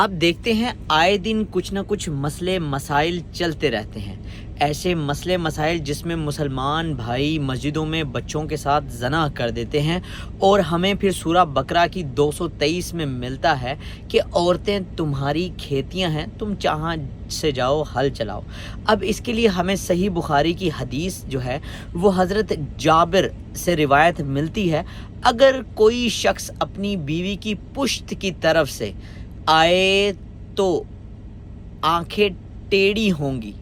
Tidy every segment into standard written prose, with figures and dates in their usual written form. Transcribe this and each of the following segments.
अब देखते हैं आए दिन कुछ ना कुछ मसले मसाइल चलते रहते हैं। ऐसे मसले मसाइल जिसमें मुसलमान भाई मस्जिदों में बच्चों के साथ ज़ना कर देते हैं और हमें फिर सूरा बकरा की 223 में मिलता है कि औरतें तुम्हारी खेतियां हैं, तुम जहाँ से जाओ हल चलाओ। अब इसके लिए हमें सही बुखारी की हदीस जो है वो हज़रत जाबिर से रिवायत मिलती है। अगर कोई शख्स अपनी बीवी की पुश्त की तरफ से आए तो आंखें टेढ़ी होंगी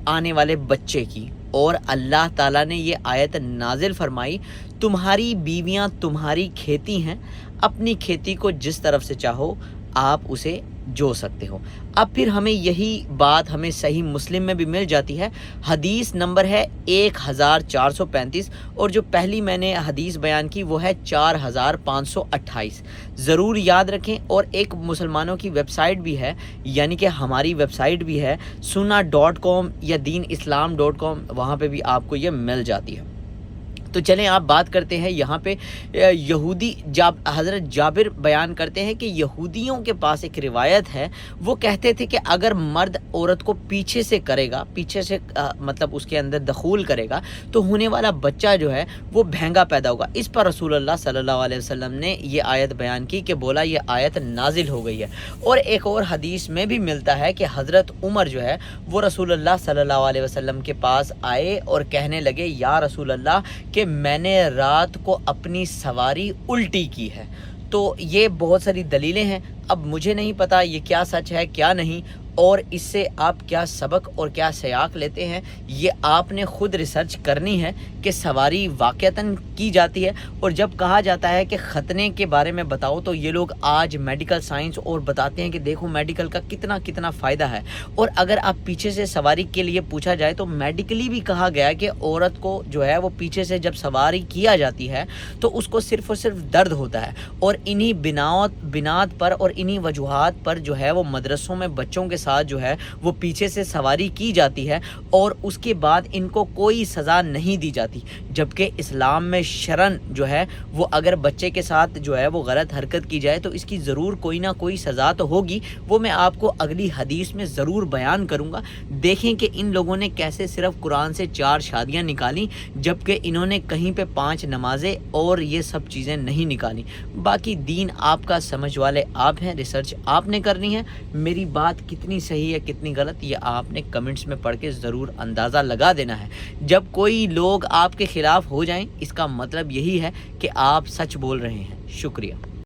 आने वाले बच्चे की, और अल्लाह ताला ने ये आयत नाजिल फरमाई, तुम्हारी बीवियां तुम्हारी खेती हैं, अपनी खेती को जिस तरफ से चाहो आप उसे जो सकते हो। अब फिर हमें यही बात हमें सही मुस्लिम में भी मिल जाती है। हदीस नंबर है 1435 और जो पहली मैंने हदीस बयान की वो है 4528। ज़रूर याद रखें। और एक मुसलमानों की वेबसाइट भी है, यानी कि हमारी वेबसाइट भी है sunnah.com या deenislam.com, वहाँ पे भी आपको ये मिल जाती है। तो चलें आप बात करते हैं यहाँ पे यहूदी हज़रत जाबिर बयान करते हैं कि यहूदियों के पास एक रिवायत है, वो कहते थे कि अगर मर्द औरत को पीछे से करेगा, पीछे से मतलब उसके अंदर दखूल करेगा तो होने वाला बच्चा जो है वो भैंगा पैदा होगा। इस पर रसूलुल्लाह सल्लल्लाहु अलैहि वसल्लम ने ये आयत बयान की कि बोला ये आयत नाजिल हो गई है। और एक और हदीस में भी मिलता है कि हज़रत उमर जो है वो रसूलुल्लाह सल्लल्लाहु अलैहि वसल्लम के पास आए और कहने लगे, या रसूलुल्लाह कि मैंने रात को अपनी सवारी उल्टी की है। तो ये बहुत सारी दलीलें हैं। अब मुझे नहीं पता ये क्या सच है क्या नहीं, और इससे आप क्या सबक और क्या सयाक लेते हैं ये आपने ख़ुद रिसर्च करनी है कि सवारी वाक़तन की जाती है। और जब कहा जाता है कि ख़तने के बारे में बताओ तो ये लोग आज मेडिकल साइंस और बताते हैं कि देखो मेडिकल का कितना कितना फ़ायदा है। और अगर आप पीछे से सवारी के लिए पूछा जाए तो मेडिकली भी कहा गया कि औरत को जो है वो पीछे से जब सवारी किया जाती है तो उसको सिर्फ़ और सिर्फ दर्द होता है। और इन्हीं बिनात पर और इन्हीं वजूहात पर जो है वो मदरसों में बच्चों के साथ जो है वो पीछे से सवारी की जाती है और उसके बाद इनको कोई सज़ा नहीं दी जाती। जबकि इस्लाम में शरन जो है वो अगर बच्चे के साथ जो है वो गलत हरकत की जाए तो इसकी ज़रूर कोई ना कोई सज़ा तो होगी। वो मैं आपको अगली हदीस में ज़रूर बयान करूँगा। देखें कि इन लोगों ने कैसे सिर्फ कुरान से 4 शादियाँ निकाली जबकि इन्होंने कहीं पे 5 नमाजें और ये सब चीज़ें नहीं निकाली। बाकी दीन आपका, समझ वाले आप हैं, रिसर्च आपने करनी है। मेरी बात कितनी सही है कितनी गलत ये आपने कमेंट्स में पढ़ के ज़रूर अंदाज़ा लगा देना है। जब कोई लोग आपके ख़िलाफ़ हो जाएं इसका मतलब यही है कि आप सच बोल रहे हैं। शुक्रिया।